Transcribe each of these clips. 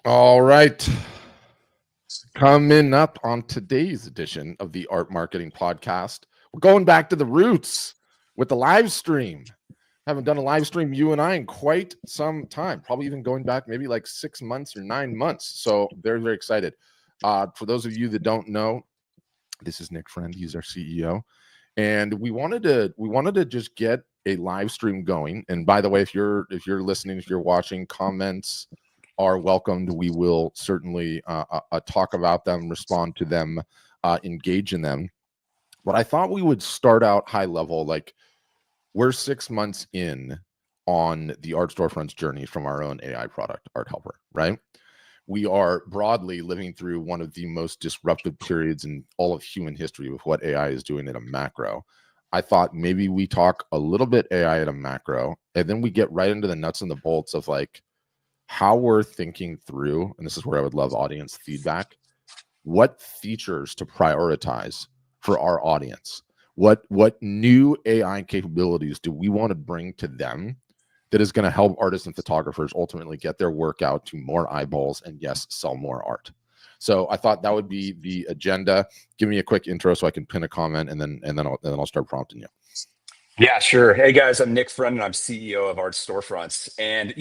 All right. Coming up on today's edition of the Art Marketing Podcast, we're going back to the roots with the live stream. Haven't done a live stream, you and I, in quite some time, probably even going back maybe like 6 months or 9 months. So very, very excited. For those of you that don't know, this is Nick Friend. He's our CEO. And we wanted to just get a live stream going. And by the way, if you're listening, if you're watching, comments are welcomed. We will certainly talk about them, respond to them, engage in them. But I thought we would start out high level. Like, we're 6 months in on the Art Storefront's journey from our own AI product, Art Helper, right? We are broadly living through one of the most disruptive periods in all of human history with what AI is doing at a macro. I thought maybe we talk a little bit AI at a macro, and then we get right into the nuts and the bolts of like how we're thinking through, and this is where I would love audience feedback, what features to prioritize for our audience. What new AI capabilities do we want to bring to them that is going to help artists and photographers ultimately get their work out to more eyeballs and, yes, sell more art. So I thought that would be the agenda. Give me a quick intro so I can pin a comment, and then I'll start prompting you. Yeah, sure. Hey guys, I'm Nick Friend and I'm CEO of Art Storefronts. And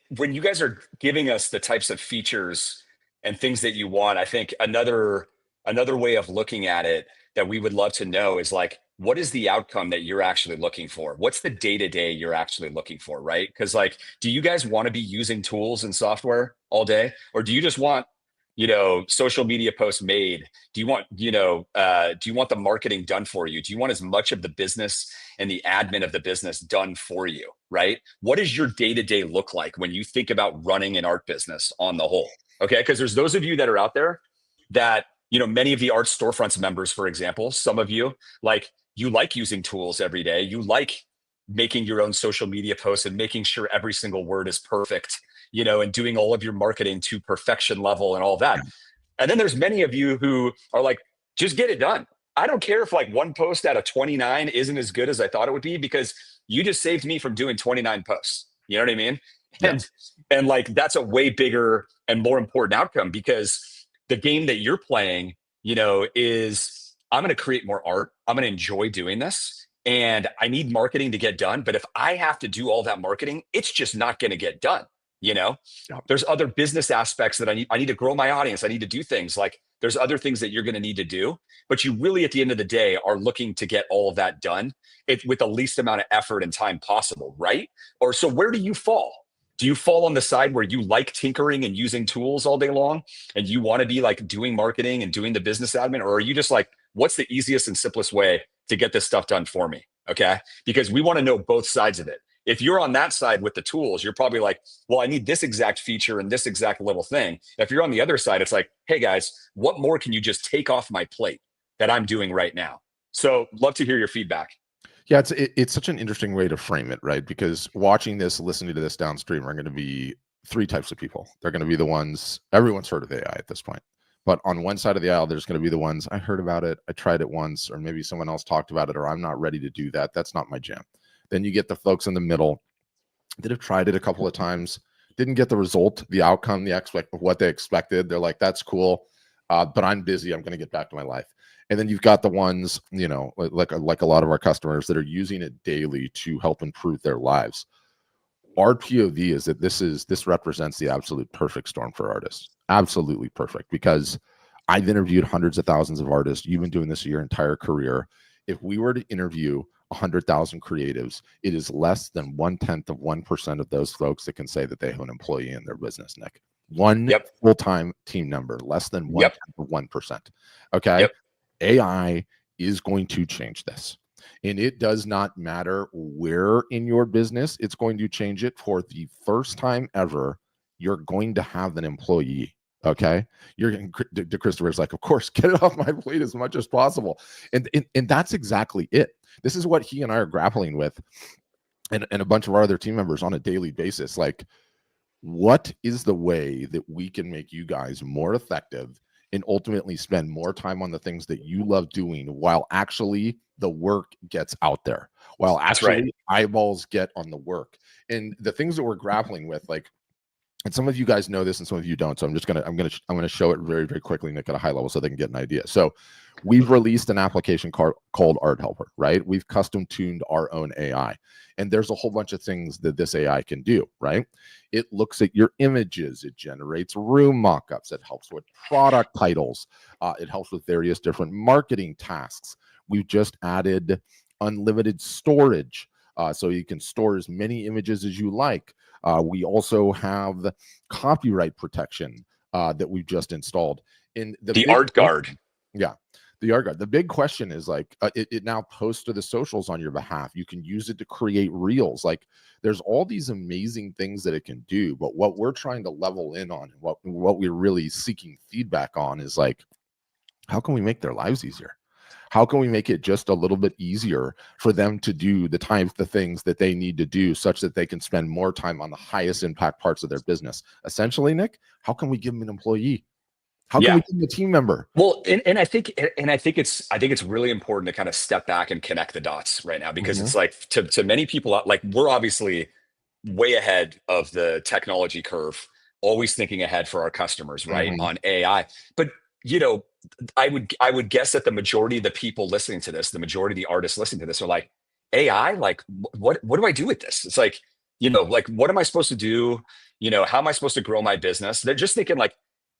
when you guys are giving us the types of features and things that you want, I think another way of looking at it that we would love to know is like, what is the outcome that you're actually looking for? What's the day-to-day you're actually looking for, right? Because like, do you guys want to be using tools and software all day? Or do you just want, social media posts made? Do you want, do you want the marketing done for you? Do you want as much of the business and the admin of the business done for you, right? What does your day-to-day look like when you think about running an art business on the whole? Okay, because there's those of you that are out there that, many of the Art Storefronts members, for example, some of you, like, you like using tools every day. You like making your own social media posts and making sure every single word is perfect, and doing all of your marketing to perfection level and all that. And then there's many of you who are like, just get it done. I don't care if like one post out of 29 isn't as good as I thought it would be, because you just saved me from doing 29 posts. You know what I mean? Yeah. And like, that's a way bigger and more important outcome, because the game that you're playing, is I'm going to create more art. I'm going to enjoy doing this. And I need marketing to get done. But if I have to do all that marketing, it's just not going to get done. Yeah. There's other business aspects that I need to grow my audience. I need to do things like, there's other things that you're going to need to do, but you really, at the end of the day, are looking to get all of that done with the least amount of effort and time possible, right? Or so where do you fall? Do you fall on the side where you like tinkering and using tools all day long and you want to be like doing marketing and doing the business admin? Or are you just like, what's the easiest and simplest way to get this stuff done for me? Okay. Because we want to know both sides of it. If you're on that side with the tools, you're probably like, well, I need this exact feature and this exact little thing. If you're on the other side, it's like, hey guys, what more can you just take off my plate that I'm doing right now? So love to hear your feedback. Yeah, it's such an interesting way to frame it, right? Because watching this, listening to this downstream are going to be three types of people. They're going to be the ones, everyone's heard of AI at this point. But on one side of the aisle, there's going to be the ones, I heard about it, I tried it once, or maybe someone else talked about it, or I'm not ready to do that. That's not my jam. Then you get the folks in the middle that have tried it a couple of times, didn't get the result, the outcome, what they expected. They're like, that's cool, but I'm busy. I'm going to get back to my life. And then you've got the ones, like a lot of our customers that are using it daily to help improve their lives. Our POV is that this represents the absolute perfect storm for artists. Absolutely perfect, because I've interviewed hundreds of thousands of artists. You've been doing this your entire career. If we were to interview 100,000 creatives, it is less than 0.1% of those folks that can say that they have an employee in their business, Nick. One full-time team member, less than 1%. Okay. Yep. AI is going to change this. And it does not matter where in your business it's going to change it. For the first time ever, you're going to have an employee. Okay. You're getting to Christopher's like, of course, get it off my plate as much as possible. And that's exactly it. This is what he and I are grappling with, and a bunch of our other team members on a daily basis. Like, what is the way that we can make you guys more effective and ultimately spend more time on the things that you love doing, while actually the work gets out there, while actually eyeballs get on the work? And the things that we're grappling with, like, and some of you guys know this and some of you don't. So I'm gonna show it very, very quickly, Nick, at a high level so they can get an idea. So we've released an application called Art Helper, right? We've custom tuned our own AI. And there's a whole bunch of things that this AI can do, right? It looks at your images, it generates room mock-ups, it helps with product titles, it helps with various different marketing tasks. We've just added unlimited storage, so you can store as many images as you like. We also have copyright protection that we've just installed. In the Art Guard. Yeah, the Art Guard. The big question is like, it now posts to the socials on your behalf. You can use it to create reels. Like, there's all these amazing things that it can do. But what we're trying to level in on, and what we're really seeking feedback on, is like, how can we make their lives easier? How can we make it just a little bit easier for them to do the things that they need to do, such that they can spend more time on the highest impact parts of their business? Essentially, Nick, how can we give them an employee? How can we give them a team member? Well, and I think it's really important to kind of step back and connect the dots right now, because it's like, to many people, like, we're obviously way ahead of the technology curve, always thinking ahead for our customers, right, on AI. But I would guess that the majority of the people listening to this, the majority of the artists listening to this, are like, AI, like, what do I do with this? It's like, like, what am I supposed to do? How am I supposed to grow my business? They're just thinking like,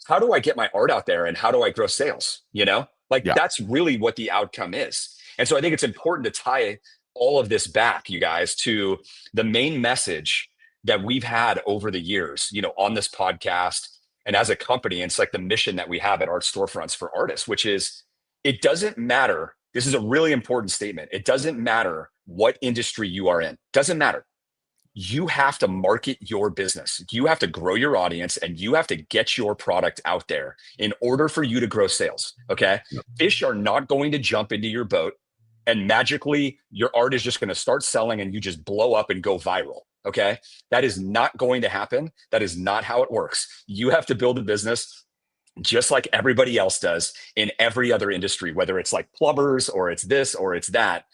how do I get my art out there and how do I grow sales? That's really what the outcome is. And so I think it's important to tie all of this back, you guys, to the main message that we've had over the years, on this podcast and as a company. And it's like the mission that we have at Art Storefronts for artists, which is, it doesn't matter. This is a really important statement. It doesn't matter what industry you are in. Doesn't matter. You have to market your business. You have to grow your audience, and you have to get your product out there in order for you to grow sales. Okay. Fish are not going to jump into your boat and magically your art is just going to start selling and you just blow up and go viral. Okay. That is not going to happen. That is not how it works. You have to build a business just like everybody else does in every other industry, whether it's like plumbers or it's this or it's that,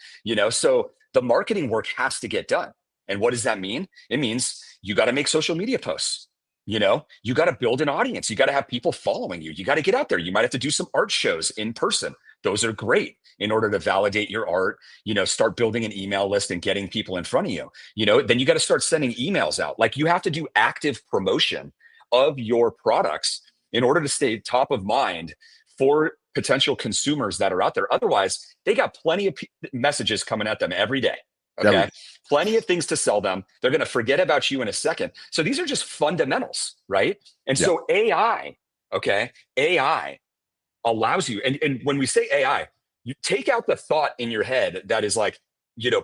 so the marketing work has to get done. And what does that mean? It means you got to make social media posts. You got to build an audience. You got to have people following you. You got to get out there. You might have to do some art shows in person. Those are great in order to validate your art, start building an email list and getting people in front of you. Then you got to start sending emails out. Like, you have to do active promotion of your products in order to stay top of mind for potential consumers that are out there. Otherwise, they got plenty of messages coming at them every day. Okay. Plenty of things to sell them. They're going to forget about you in a second. So these are just fundamentals, right? And so AI allows you, and when we say AI, you take out the thought in your head that is like,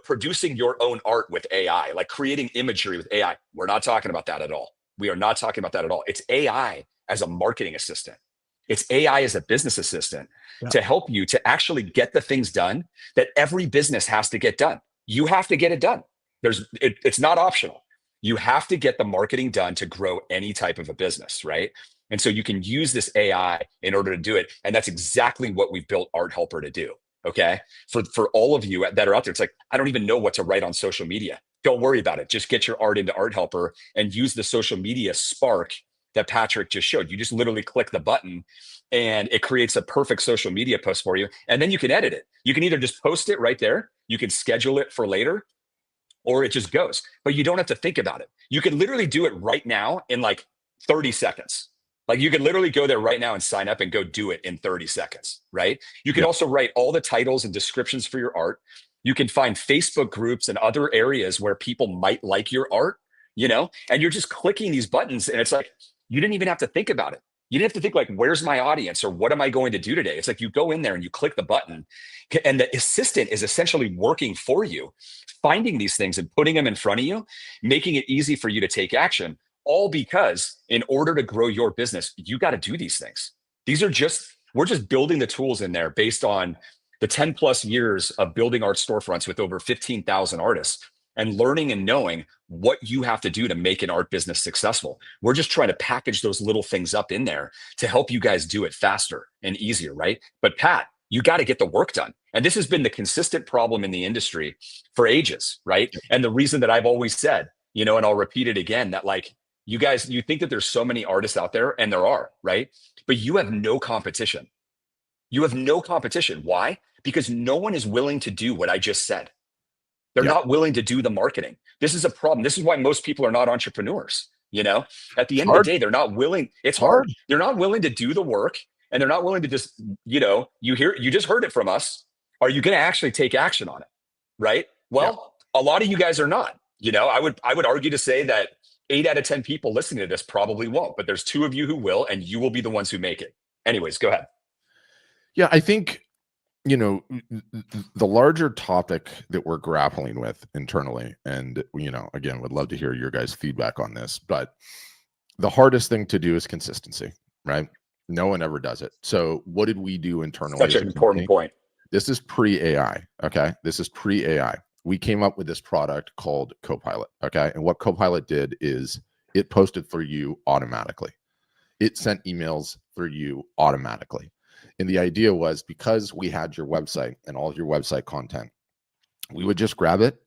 producing your own art with AI, like creating imagery with AI. We're not talking about that at all. We are not talking about that at all. It's AI as a marketing assistant. It's AI as a business assistant to help you to actually get the things done that every business has to get done. You have to get it done. It's not optional. You have to get the marketing done to grow any type of a business, right? And so you can use this AI in order to do it. And that's exactly what we've built Art Helper to do. Okay. For all of you that are out there, it's like, I don't even know what to write on social media. Don't worry about it. Just get your art into Art Helper and use the social media spark that Patrick just showed. You just literally click the button and it creates a perfect social media post for you. And then you can edit it. You can either just post it right there. You can schedule it for later, or it just goes, but you don't have to think about it. You can literally do it right now in like 30 seconds. Like, you can literally go there right now and sign up and go do it in 30 seconds, right? You can also write all the titles and descriptions for your art. You can find Facebook groups and other areas where people might like your art, and you're just clicking these buttons and it's like, you didn't even have to think about it. You didn't have to think like, where's my audience or what am I going to do today? It's like, you go in there and you click the button and the assistant is essentially working for you, finding these things and putting them in front of you, making it easy for you to take action, all because in order to grow your business, you got to do these things. We're just building the tools in there based on the 10 plus years of building Art Storefronts with over 15,000 artists and learning and knowing what you have to do to make an art business successful. We're just trying to package those little things up in there to help you guys do it faster and easier, right? But Pat, you got to get the work done. And this has been the consistent problem in the industry for ages, right? And the reason that I've always said, and I'll repeat it again, that like, You guys, you think that there's so many artists out there, and there are, right? But you have no competition. You have no competition. Why? Because no one is willing to do what I just said. They're Yeah. not willing to do the marketing. This is a problem. This is why most people are not entrepreneurs. At the It's end of the hard. day, they're not willing. It's It's hard. hard. They're not willing to do the work, and they're not willing to just, you just heard it from us. Are you going to actually take action on it? Right. Yeah. Well, a lot of you guys are not. I would argue to say that 8 out of 10 people listening to this probably won't, but there's 2 of you who will, and you will be the ones who make it. Anyways, go ahead. Yeah. I think, the larger topic that we're grappling with internally, and, again, would love to hear your guys' feedback on this, but the hardest thing to do is consistency, right? No one ever does it. So what did we do internally? Such an important point. This is pre-AI. Okay. This is pre-AI. We came up with this product called Copilot. Okay. And what Copilot did is it posted for you automatically. It sent emails for you automatically. And the idea was, because we had your website and all of your website content, we would just grab it.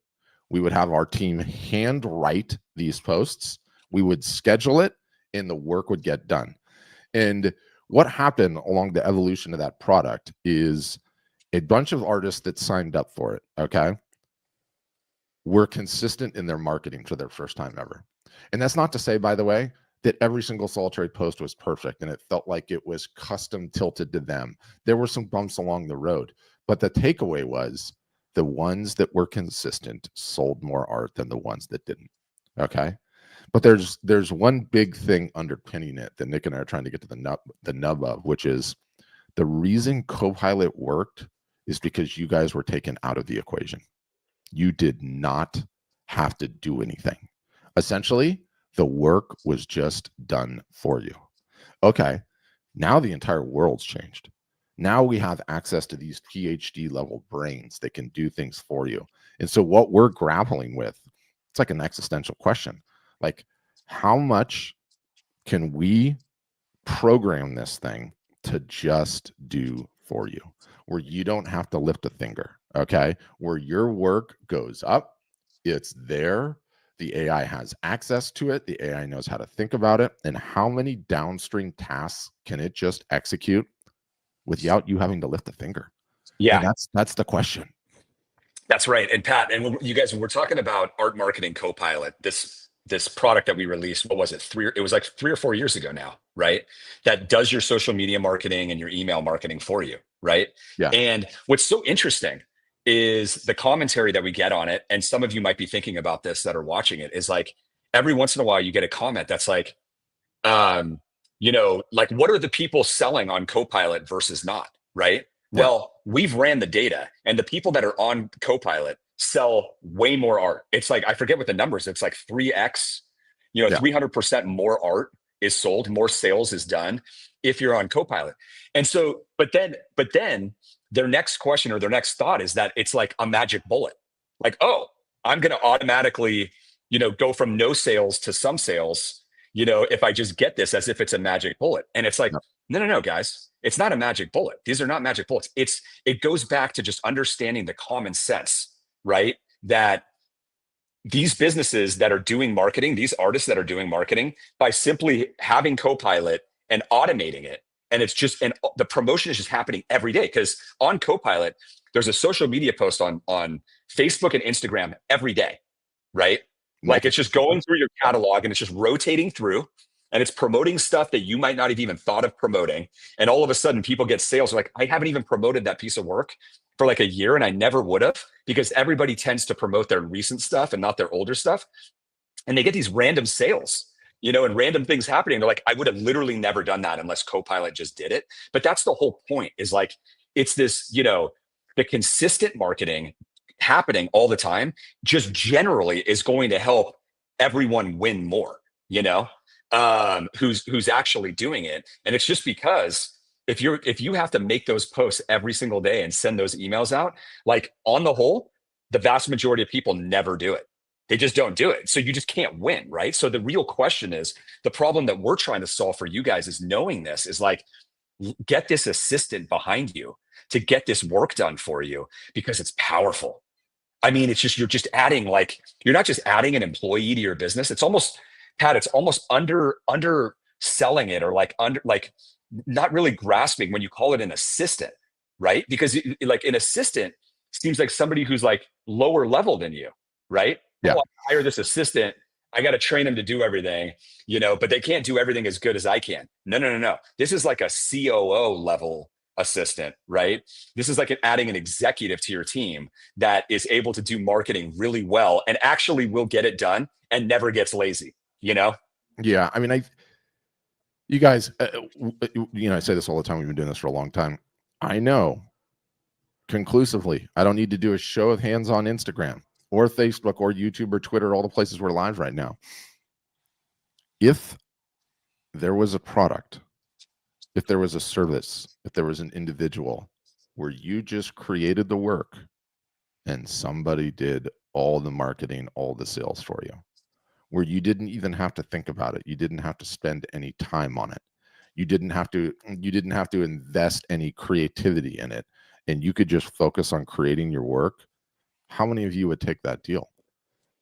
We would have our team hand write these posts. We would schedule it, and the work would get done. And what happened along the evolution of that product is a bunch of artists that signed up for it, okay, were consistent in their marketing for their first time ever. And that's not to say, by the way, that every single solitary post was perfect and it felt like it was custom tilted to them. There were some bumps along the road, but the takeaway was the ones that were consistent sold more art than the ones that didn't. Okay. But there's one big thing underpinning it that Nick and I are trying to get to the nub of, which is the reason Copilot worked is because you guys were taken out of the equation. You did not have to do anything. Essentially, the work was just done for you. Okay, now the entire world's changed. Now we have access to these PhD level brains that can do things for you. And so what we're grappling with, it's like an existential question. Like, how much can we program this thing to just do for you, where you don't have to lift a finger, okay? Where your work goes up, it's there. The AI has access to it. The AI knows how to think about it. And how many downstream tasks can it just execute without you having to lift a finger? Yeah. And that's the question. That's right. And Pat, and you guys, when we're talking about Art Marketing Copilot, this product that we released, what was it? It was like 3 or 4 years ago now, right? That does your social media marketing and your email marketing for you, right? Yeah. And what's so interesting is the commentary that we get on it. And some of you might be thinking about this that are watching it, is like, every once in a while you get a comment that's like, like, what are the people selling on Copilot versus not, right? Yeah. Well, we've ran the data, and the people that are on Copilot sell way more art. It's like, I forget what the numbers, it's like 3x, 300% more art is sold, more sales is done if you're on Copilot. And so, but then their next question or their next thought is that it's like a magic bullet. Like, oh, I'm going to automatically, go from no sales to some sales, if I just get this, as if it's a magic bullet. And it's like, no, guys, it's not a magic bullet. These are not magic bullets. It goes back to just understanding the common sense, right? That these businesses that are doing marketing, these artists that are doing marketing, by simply having Copilot and automating it, and the promotion is just happening every day. Because on Copilot, there's a social media post on Facebook and Instagram every day, right? Like, it's just going through your catalog and it's just rotating through, and it's promoting stuff that you might not have even thought of promoting. And all of a sudden people get sales. They're like, I haven't even promoted that piece of work for like a year, and I never would have, because everybody tends to promote their recent stuff and not their older stuff. And they get these random sales, and random things happening. They're like, I would have literally never done that unless Copilot just did it. But that's the whole point, is like, it's this, the consistent marketing happening all the time just generally is going to help everyone win more, who's actually doing it. And it's just because if you have to make those posts every single day and send those emails out, like, on the whole, the vast majority of people never do it. They just don't do it. So you just can't win, right? So the real question is, the problem that we're trying to solve for you guys is knowing this, is like, get this assistant behind you to get this work done for you, because it's powerful. I mean, it's just, you're not just adding an employee to your business. It's almost, Pat, it's almost underselling it, or like not really grasping when you call it an assistant, right? Because like an assistant seems like somebody who's like lower level than you, right? Yeah. Oh, I hire this assistant. I got to train them to do everything, but they can't do everything as good as I can. No, no, no, no. This is like a COO level assistant, right? This is like adding an executive to your team that is able to do marketing really well and actually will get it done and never gets lazy, Yeah. I mean, you guys, I say this all the time. We've been doing this for a long time. I know conclusively, I don't need to do a show of hands on Instagram or Facebook or YouTube or Twitter, all the places we're live right now. If there was a product, if there was a service, if there was an individual where you just created the work and somebody did all the marketing, all the sales for you, where you didn't even have to think about it, you didn't have to spend any time on it, you didn't have to invest any creativity in it, and you could just focus on creating your work, how many of you would take that deal?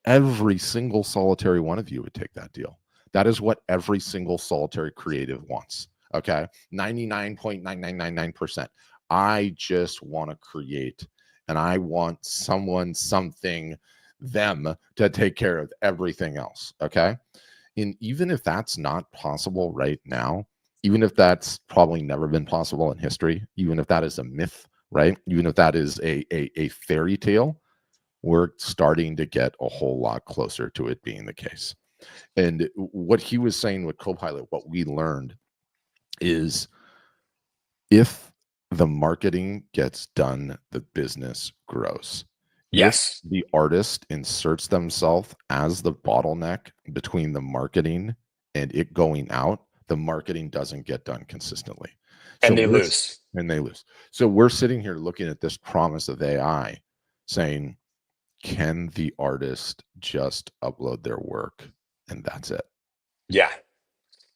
Every single solitary one of you would take that deal. That is what every single solitary creative wants. Okay. 99.9999%. I just want to create, and I want someone, something, them to take care of everything else. Okay. And even if that's not possible right now, even if that's probably never been possible in history, even if that is a myth, right? Even if that is a fairy tale, we're starting to get a whole lot closer to it being the case. And what he was saying with Copilot, what we learned is if the marketing gets done, the business grows. Yes. If the artist inserts themselves as the bottleneck between the marketing and it going out, the marketing doesn't get done consistently. And they lose. And they lose. So we're sitting here looking at this promise of AI saying, can the artist just upload their work and that's it? Yeah.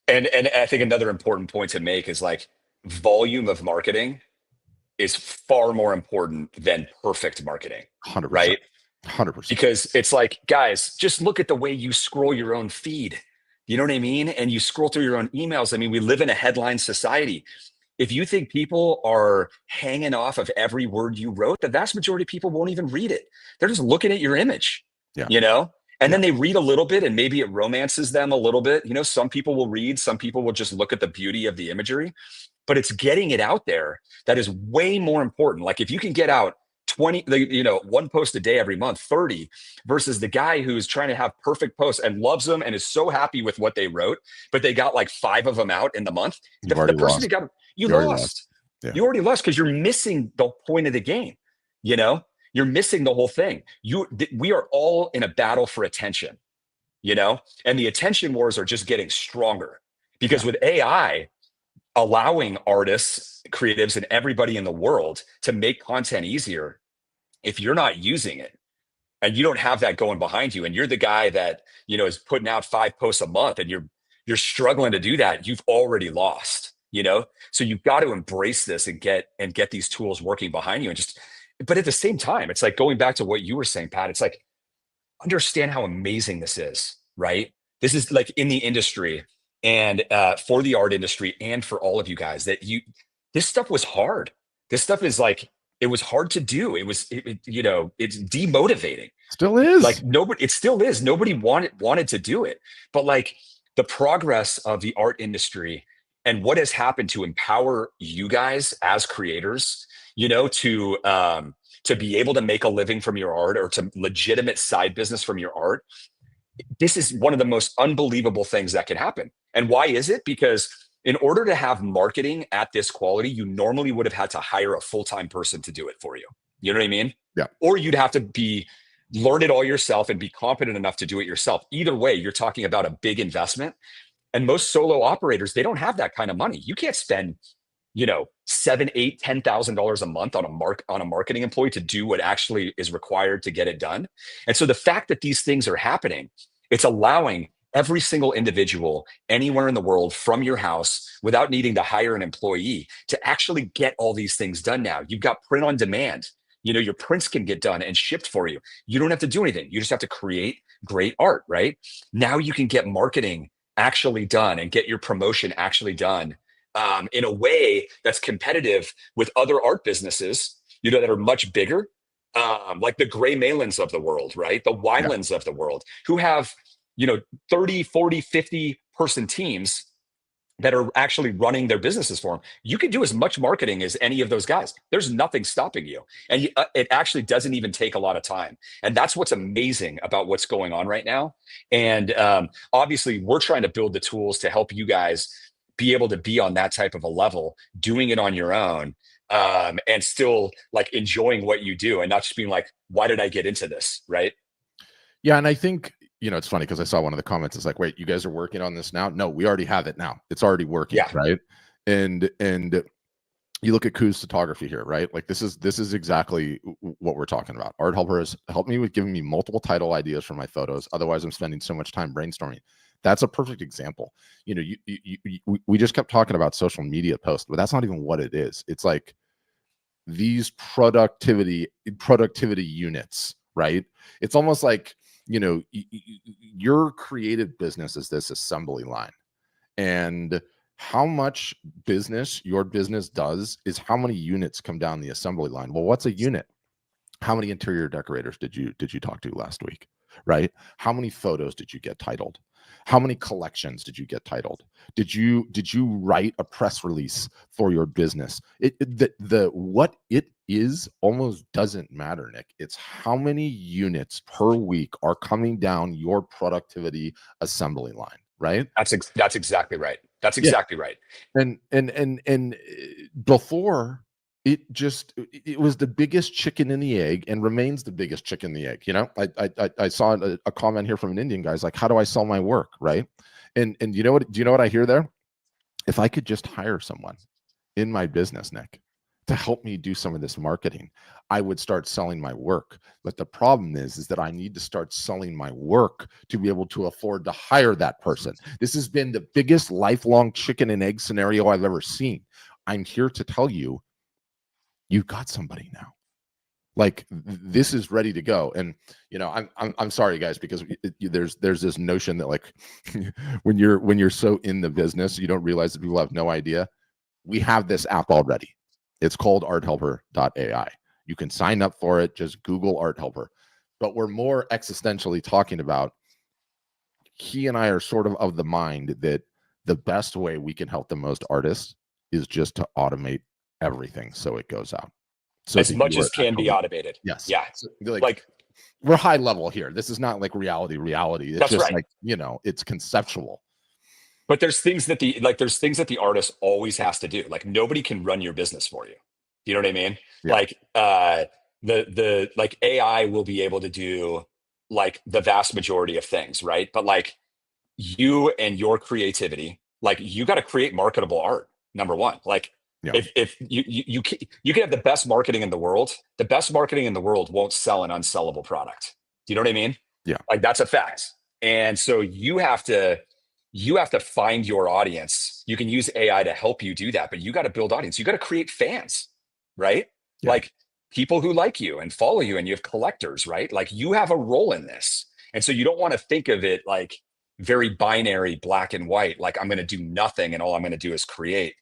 And I think another important point to make is like volume of marketing is far more important than perfect marketing. 100%. Right? 100%. Because it's like, guys, just look at the way you scroll your own feed. You know what I mean? And you scroll through your own emails. I mean, we live in a headline society. If you think people are hanging off of every word you wrote, the vast majority of people won't even read it. They're just looking at your image, Yeah. And then they read a little bit and maybe it romances them a little bit. Some people will read, some people will just look at the beauty of the imagery, but it's getting it out there that is way more important. Like if you can get out 20, one post a day every month, 30, versus the guy who's trying to have perfect posts and loves them and is so happy with what they wrote, but they got like 5 of them out in the month. The person who got, you lost. Yeah. You already lost because you're missing the point of the game. You're missing the whole thing. We are all in a battle for attention, and the attention wars are just getting stronger because with AI allowing artists, creatives, and everybody in the world to make content easier, if you're not using it and you don't have that going behind you, and you're the guy that is putting out 5 posts a month, and you're struggling to do that, you've already lost. So you've got to embrace this and get these tools working behind you, but at the same time, it's like going back to what you were saying, Pat. It's like, understand how amazing this is, right? This is like in the industry and for the art industry and for all of you guys this stuff was hard. This stuff is like, it was hard to do. It's demotivating. Still is. Like it still is. Nobody wanted to do it, but like the progress of the art industry and what has happened to empower you guys as creators, to be able to make a living from your art or to legitimate side business from your art. This is one of the most unbelievable things that can happen. And why is it? Because in order to have marketing at this quality, you normally would have had to hire a full-time person to do it for you. You know what I mean? Yeah. Or you'd have to learn it all yourself and be competent enough to do it yourself. Either way, you're talking about a big investment. And most solo operators, they don't have that kind of money. You can't spend, $7,000, $8,000, $10,000 a month on a marketing employee to do what actually is required to get it done. And so the fact that these things are happening, it's allowing every single individual anywhere in the world from your house without needing to hire an employee to actually get all these things done now. You've got print on demand. your prints can get done and shipped for you. You don't have to do anything. You just have to create great art, right? Now you can get marketing actually done and get your promotion actually done in a way that's competitive with other art businesses, that are much bigger, like the Gray Malins of the world, right? The Yeah. Wylands of the world, who have, 30, 40, 50 person teams that are actually running their businesses for them. You can do as much marketing as any of those guys. There's nothing stopping you. And it actually doesn't even take a lot of time. And that's what's amazing about what's going on right now. And obviously, we're trying to build the tools to help you guys be able to be on that type of a level, doing it on your own, and still like enjoying what you do and not just being like, why did I get into this? Right. Yeah. And I think, it's funny because I saw one of the comments. It's like, wait, you guys are working on this now? No, we already have it now. It's already working. Yeah. Right. And you look at Koo's photography here, right? Like this is exactly what we're talking about. Art Helper has helped me with giving me multiple title ideas for my photos. Otherwise, I'm spending so much time brainstorming. That's a perfect example. We just kept talking about social media posts, but that's not even what it is. It's like these productivity units, right? It's almost like, your creative business is this assembly line, and how much business your business does is how many units come down the assembly line. Well, what's a unit? How many interior decorators did you talk to last week, right? How many photos did you get titled? How many collections did you get titled? Did you write a press release for your business? The what it is almost doesn't matter, Nick. It's how many units per week are coming down your productivity assembly line, right? That's exactly right. That's Yeah. exactly right. And before, it was the biggest chicken in the egg and remains the biggest chicken in the egg. I saw a comment here from an Indian guy's like, how do I sell my work, right? And do you know what I hear there? If I could just hire someone in my business, Nick, to help me do some of this marketing, I would start selling my work. But the problem is that I need to start selling my work to be able to afford to hire that person. This has been the biggest lifelong chicken and egg scenario I've ever seen. I'm here to tell you, you've got somebody now. Like this is ready to go. And I'm sorry, guys, because there's this notion that like when you're so in the business, you don't realize that people have no idea. We have this app already. It's called arthelper.ai. You can sign up for it. Just Google Art Helper. But we're more existentially talking about, he and I are sort of the mind that the best way we can help the most artists is just to automate everything so it goes out. So as much as can be automated. Yes. Yeah. So, like we're high level here. This is not like reality. It's that's just right. like, it's conceptual. But there's things that the artist always has to do. Like nobody can run your business for you. You know what I mean? Yeah. Like the like AI will be able to do like the vast majority of things, right? But like you and your creativity, like you got to create marketable art. Number one, like Yeah. if you can have the best marketing in the world, the best marketing in the world won't sell an unsellable product. Do you know what I mean? Yeah. Like that's a fact. And so you have to find your audience. You can use AI to help you do that, but you got to build audience. You got to create fans, right? Yeah. Like people who like you and follow you, and you have collectors, right? Like you have a role in this. And so you don't want to think of it like very binary, black and white, like I'm going to do nothing and all I'm going to do is create,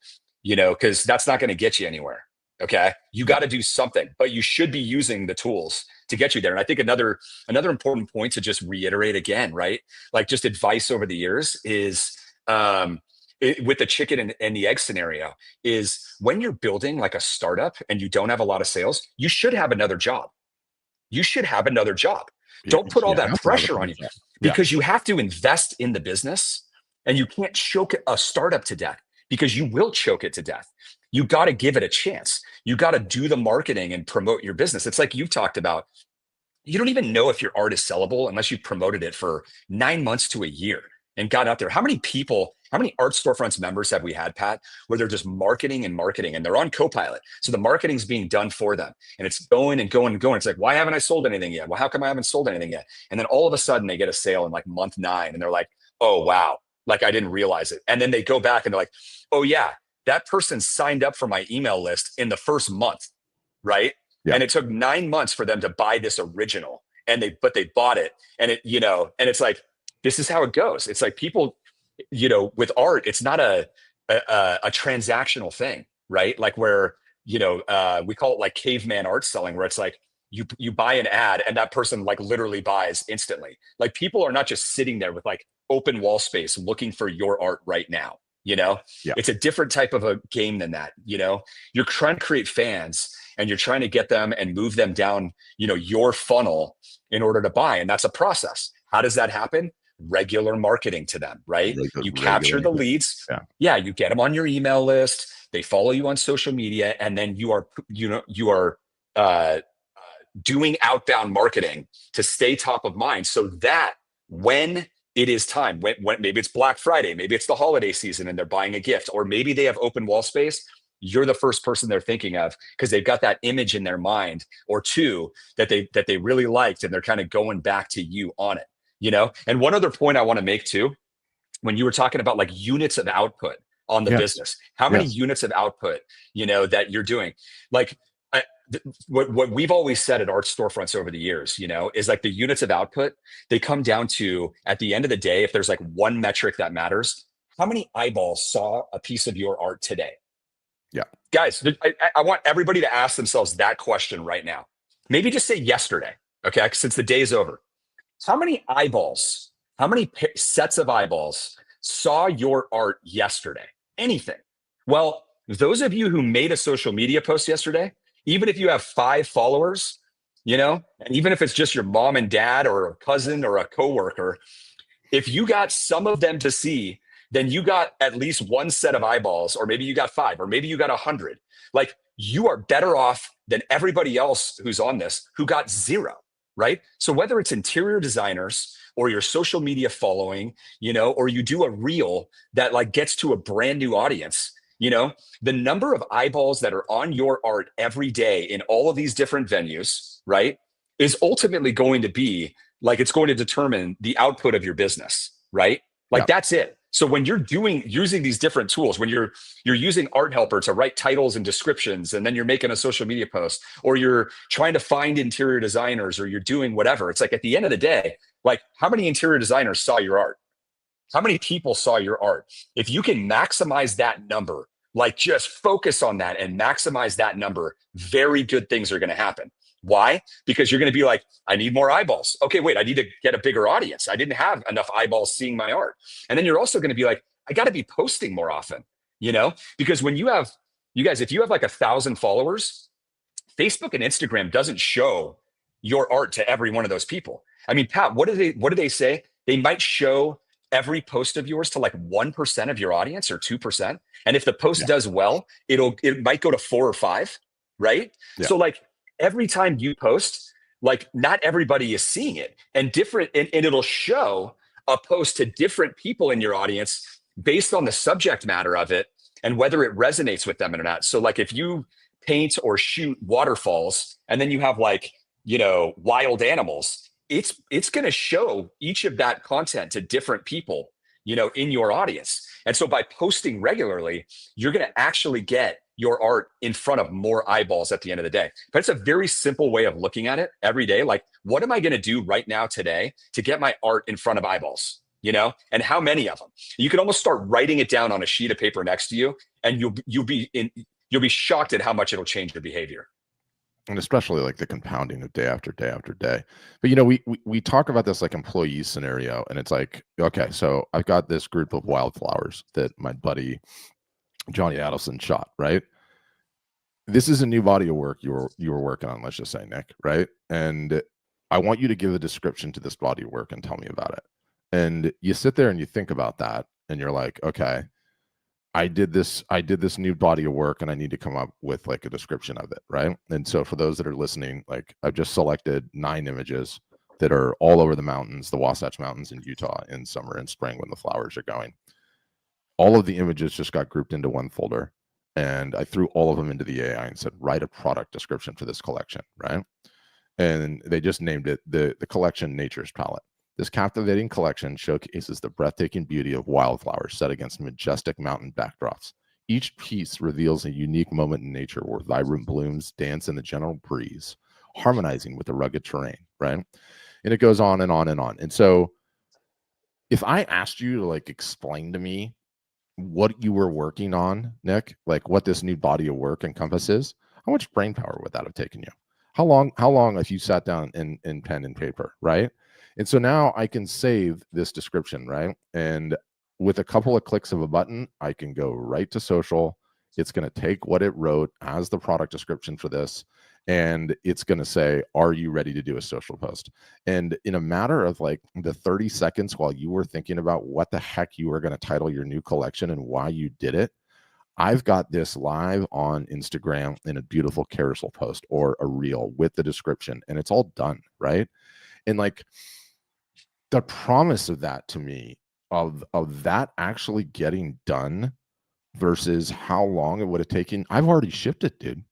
because that's not going to get you anywhere. Okay. You got to do something, but you should be using the tools to get you there. And I think another important point to just reiterate again, right? Like just advice over the years is, with the chicken and the egg scenario, is when you're building like a startup and you don't have a lot of sales, you should have another job. You should have another job. Don't put all that pressure on you because you have to invest in the business, and you can't choke a startup to death because you will choke it to death. You got to give it a chance. You got to do the marketing and promote your business. It's like you've talked about. You don't even know if your art is sellable unless you promoted it for 9 months to a year and got out there. How many art storefronts members have we had, Pat, where they're just marketing and they're on Copilot. So the marketing's being done for them and it's going and going and going. It's like, why haven't I sold anything yet? Well, how come I haven't sold anything yet? And then all of a sudden they get a sale in like month 9 and they're like, oh, wow. Like I didn't realize it. And then they go back and they're like, oh yeah, that person signed up for my email list in the first month, right? Yeah. And it took 9 months for them to buy this original, but they bought it, and it's like, this is how it goes. It's like people, with art, it's not a transactional thing, right? Like where, we call it like caveman art selling, where it's like you buy an ad and that person like literally buys instantly. Like people are not just sitting there with like open wall space looking for your art right now. Yeah. It's a different type of a game than that. You're trying to create fans, and you're trying to get them and move them down, your funnel in order to buy. And that's a process. How does that happen? Regular marketing to them, right? You capture the leads. Yeah. You get them on your email list. They follow you on social media. And then you are doing outbound marketing to stay top of mind, so that when it is time, when maybe it's Black Friday, maybe it's the holiday season and they're buying a gift, or maybe they have open wall space, you're the first person they're thinking of because they've got that image in their mind or two that they really liked, and they're kind of going back to you on it. And one other point I want to make too, when you were talking about like units of output on the business, how many units of output, that you're doing, like what we've always said at Art Storefronts over the years, is like the units of output, they come down to, at the end of the day, if there's like one metric that matters, how many eyeballs saw a piece of your art today? Yeah. Guys, I want everybody to ask themselves that question right now. Maybe just say yesterday, okay, since the day's over. How many eyeballs, how many sets of eyeballs saw your art yesterday? Anything. Well, those of you who made a social media post yesterday, even if you have 5 followers, and even if it's just your mom and dad or a cousin or a coworker, if you got some of them to see, then you got at least one set of eyeballs, or maybe you got 5, or maybe you got 100. Like, you are better off than everybody else who's on this, who got 0, right? So whether it's interior designers or your social media following, or you do a reel that like gets to a brand new audience, the number of eyeballs that are on your art every day in all of these different venues, right, is ultimately going to be like, it's going to determine the output of your business, right? Like that's it. So when you're using these different tools, when you're using Art Helper to write titles and descriptions, and then you're making a social media post, or you're trying to find interior designers, or you're doing whatever, it's like, at the end of the day, like, how many interior designers saw your art? How many people saw your art? If you can maximize that number, like just focus on that and maximize that number, very good things are going to happen. Why? Because you're going to be like, I need more eyeballs. Okay, wait, I need to get a bigger audience. I didn't have enough eyeballs seeing my art. And then you're also going to be like, I got to be posting more often, because when you guys, if you have like 1,000 followers, Facebook and Instagram doesn't show your art to every one of those people. I mean, Pat, what do they say? They might show every post of yours to like 1% of your audience or 2%. And if the post does well, it might go to 4 or 5, right? So like, every time you post, like, not everybody is seeing it, and it'll show a post to different people in your audience based on the subject matter of it and whether it resonates with them or not. So like, if you paint or shoot waterfalls and then you have like, wild animals, it's going to show each of that content to different people, in your audience. And so by posting regularly, you're going to actually get your art in front of more eyeballs at the end of the day. But it's a very simple way of looking at it every day. Like, what am I going to do right now today to get my art in front of eyeballs? And how many of them? You can almost start writing it down on a sheet of paper next to you, and you'll be shocked at how much it'll change your behavior. And especially like the compounding of day after day after day. But we talk about this like employee scenario, and it's like, okay, so I've got this group of wildflowers that my buddy Johnny Adelson shot, right? This is a new body of work you were working on, let's just say, Nick, right? And I want you to give a description to this body of work and tell me about it. And you sit there and you think about that, and you're like, okay, I did this new body of work, and I need to come up with like a description of it, right? And so for those that are listening, like, I've just selected 9 images that are all over the mountains, the Wasatch Mountains in Utah, in summer and spring when the flowers are going. All of the images just got grouped into one folder, and I threw all of them into the AI and said, write a product description for this collection, right? And they just named it the collection Nature's Palette. This captivating collection showcases the breathtaking beauty of wildflowers set against majestic mountain backdrops. Each piece reveals a unique moment in nature where vibrant blooms dance in the gentle breeze, harmonizing with the rugged terrain, right? And it goes on and on and on. And so if I asked you to like explain to me what you were working on, Nick, like what this new body of work encompasses, how much brain power would that have taken you? How long if you sat down in pen and paper, right? And so now I can save this description, right? And with a couple of clicks of a button, I can go right to social. It's going to take what it wrote as the product description for this, and it's going to say, are you ready to do a social post? And in a matter of like the 30 seconds while you were thinking about what the heck you were going to title your new collection and why you did it, I've got this live on Instagram in a beautiful carousel post or a reel with the description, and it's all done, right? And like the promise of that to me, of that actually getting done versus how long it would have taken, I've already shipped it, dude.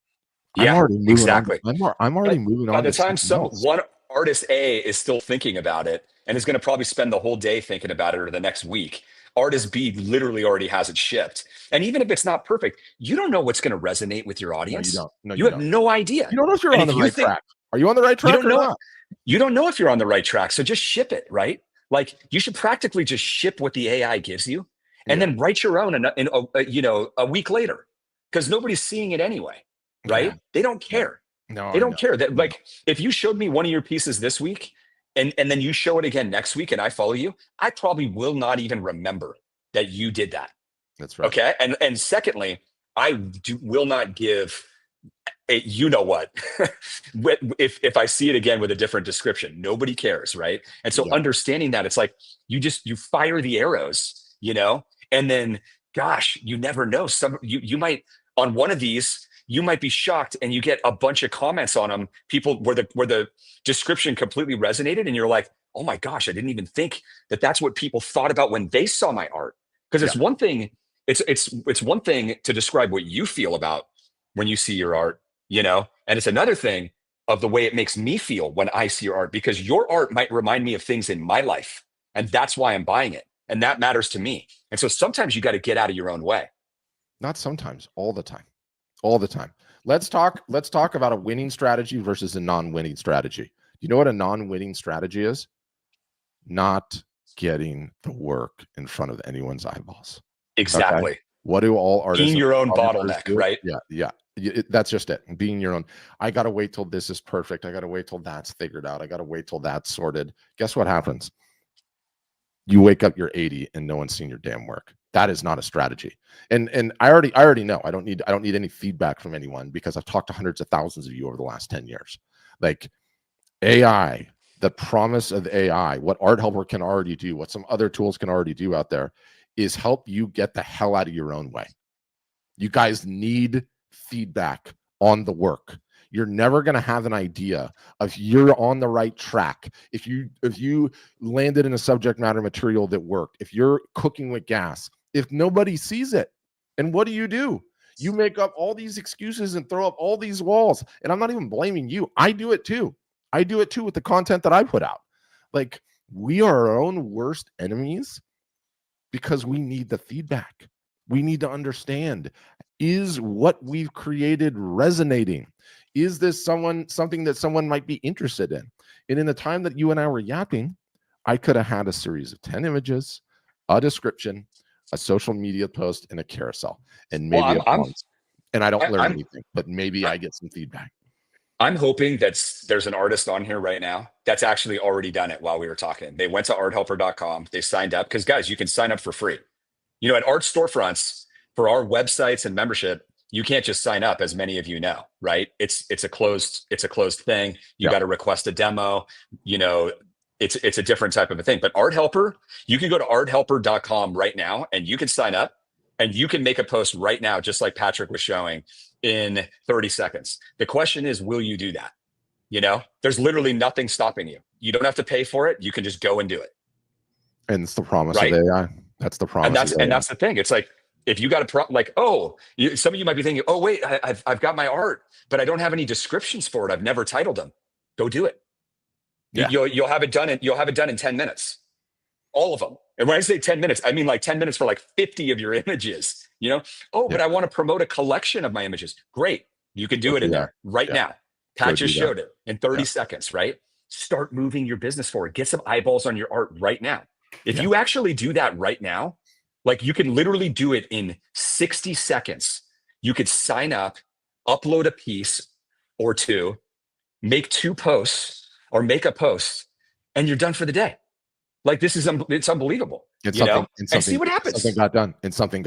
I'm Yeah, already moving exactly. on. I'm already moving By on the to time something else. one artist A is still thinking about it and is going to probably spend the whole day thinking about it or the next week, artist B literally already has it shipped. And even if it's not perfect, you don't know what's going to resonate with your No, you audience. don't. No, You you have don't. no idea. You don't know if you're And on if the you right think track. Are you on the right you track don't or know, not? you don't know if you're on the right track. So just ship it, right? Like you should practically just ship what the AI gives you and Yeah. then write your own a week later because nobody's seeing it anyway, Yeah. right? They don't Yeah. care. No, They I don't know. care that I know. like if you showed me one of your pieces this week and then you show it again next week and I follow you, I probably will not even remember that you did that. That's right. Okay. And secondly, will not give a, you know what if I see it again with a different description. Nobody cares, right? And so Yeah. understanding that it's like you fire the arrows, and then gosh, you never know. You might on one of these, you might be shocked and you get a bunch of comments on them, people where the description completely resonated, and you're like, oh my gosh, I didn't even think that that's what people thought about when they saw my art. Because Yeah. it's one thing, it's one thing to describe what you feel about when you see your art, and it's another thing of the way it makes me feel when I see your art, because your art might remind me of things in my life, and that's why I'm buying it, and that matters to me. And so sometimes you got to get out of your own way. Not sometimes, all the time. All the time. Let's talk about a winning strategy versus a non-winning strategy. You know what a non-winning strategy is? Not getting the work in front of anyone's eyeballs. Okay. Exactly. What do all artists Being and your own photographers bottleneck, do? right? Yeah, yeah. That's just it. Being your own. I got to wait till this is perfect. I got to wait till that's figured out. I got to wait till that's sorted. Guess what happens? You wake up, you're 80, and no one's seen your damn work. That is not a strategy. And I already know. I don't need any feedback from anyone because I've talked to hundreds of thousands of you over the last 10 years. Like AI, the promise of AI, what Art Helper can already do, what some other tools can already do out there, is help you get the hell out of your own way. You guys need feedback on the work. You're never going to have an idea if you're on the right track. If you landed in a subject matter material that worked, if you're cooking with gas, if nobody sees it. And what do? You make up all these excuses and throw up all these walls. And I'm not even blaming you. I do it too. I do it too with the content that I put out. Like, we are our own worst enemies because we need the feedback. We need to understand, is what we've created resonating? Is this something that someone might be interested in? And in the time that you and I were yapping, I could have had a series of 10 images, a description, a social media post, and a carousel, and maybe Well, a pause. And I don't learn I'm anything, but maybe I get some feedback. I'm hoping that there's an artist on here right now that's actually already done it while we were talking. They went to arthelper.com. They signed up because, guys, you can sign up for free. At art storefronts for our websites and membership, you can't just sign up, as many of you know, right? It's a closed thing. You Yeah. got to request a demo. It's a different type of a thing. But Art Helper, you can go to arthelper.com right now and you can sign up and you can make a post right now, just like Patrick was showing, in 30 seconds. The question is, will you do that? There's literally nothing stopping you. You don't have to pay for it. You can just go and do it. And it's the promise Right. of AI. That's the promise. And that's the thing. It's like, if you got a some of you might be thinking, oh wait, I've got my art, but I don't have any descriptions for it. I've never titled them. Go do it. Yeah. You'll have it done. You'll have it done in 10 minutes. all of them. And when I say 10 minutes, I mean like 10 minutes for like 50 of your images, you know? Oh, but I want to promote a collection of my images. Great. You can do it in there right now. Pat just showed it in 30 seconds, right? Start moving your business forward. Get some eyeballs on your art right now. If you actually do that right now, like you can literally do it in 60 seconds. You could sign up, upload a piece or two, make 2 posts or make a post, and you're done for the day. Like this is, it's unbelievable. And see what happens. Something got done. And something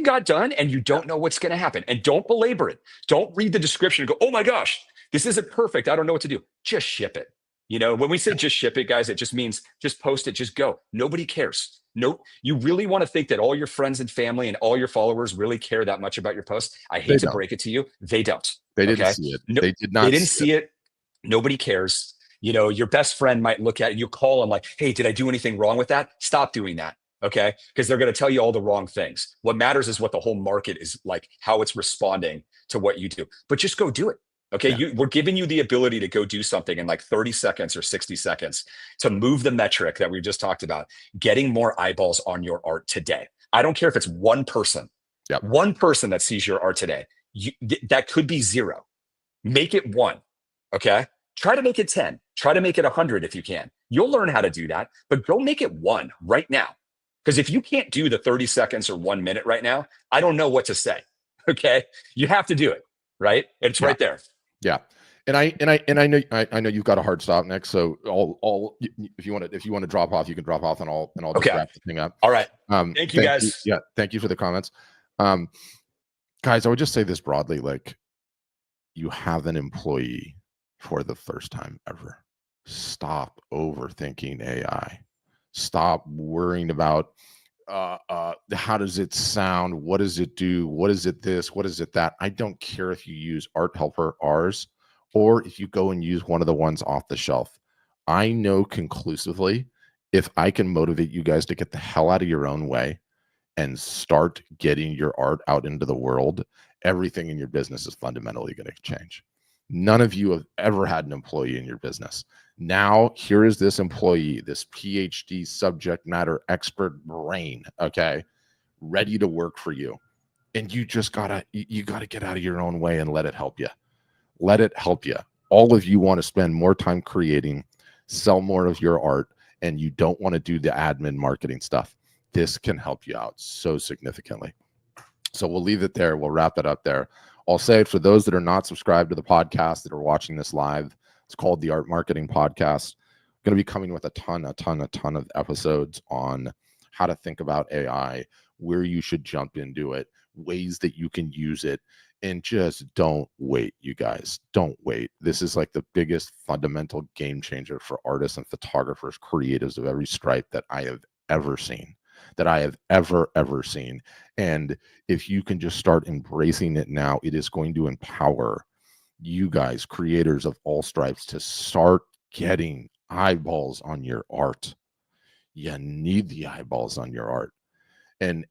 got done. And you don't know what's going to happen. And don't belabor it. Don't read the description and go, oh my gosh, this isn't perfect. I don't know what to do. Just ship it. You know, when we say just ship it, guys, it just means just post it, just go. Nobody cares. No, you really want to think that all your friends and family and all your followers really care that much about your post? I hate to break it to you. They don't. They didn't see it. They did not. They didn't see it. Nobody cares. You know, your best friend might look at it. You call them like, hey, did I do anything wrong with that? Stop doing that. Okay. Because they're going to tell you all the wrong things. What matters is what the whole market is like, how it's responding to what you do. But just go do it. Okay. We're giving you the ability to go do something in like 30 seconds or 60 seconds to move the metric that we just talked about, getting more eyeballs on your art today. I don't care if it's one person, one person that sees your art today. That could be 0. Make it 1. Okay. Try to make it 10. Try to make it 100 if you can. You'll learn how to do that, but go make it 1 right now. Because if you can't do the 30 seconds or 1 minute right now, I don't know what to say. Okay. You have to do it. Right. It's right there. Yeah. And I know you've got a hard stop next. So if you want to drop off, you can drop off and I'll just wrap the thing up. All right. Thank you guys. Thank you for the comments. Guys, I would just say this broadly, like you have an employee for the first time ever. Stop overthinking AI. Stop worrying about how does it sound? What does it do? What is it this? What is it that? I don't care if you use Art Helper, ours, or if you go and use one of the ones off the shelf. I know conclusively, if I can motivate you guys to get the hell out of your own way and start getting your art out into the world, everything in your business is fundamentally going to change. None of you have ever had an employee in your business. Now, here is this employee, this PhD subject matter expert brain, okay, ready to work for you. And you just gotta get out of your own way and let it help you. Let it help you. All of you want to spend more time creating, sell more of your art, and you don't want to do the admin marketing stuff. This can help you out so significantly. So we'll leave it there. We'll wrap it up there. I'll say for those that are not subscribed to the podcast that are watching this live, it's called the Art Marketing Podcast. I'm going to be coming with a ton of episodes on how to think about AI, where you should jump into it, ways that you can use it, and just don't wait, you guys. Don't wait. This is like the biggest fundamental game changer for artists and photographers, creatives of every stripe that I have ever seen. Ever seen. And if you can just start embracing it now, it is going to empower you guys, creators of all stripes, to start getting eyeballs on your art. You need the eyeballs on your art. And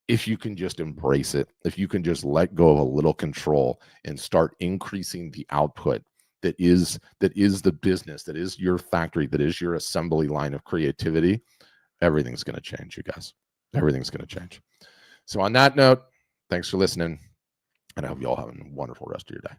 if you can just embrace it, if you can just let go of a little control and start increasing the output that is the business, that is your factory, that is your assembly line of creativity, everything's going to change, you guys. Everything's going to change. So on that note, thanks for listening, and I hope you all have a wonderful rest of your day.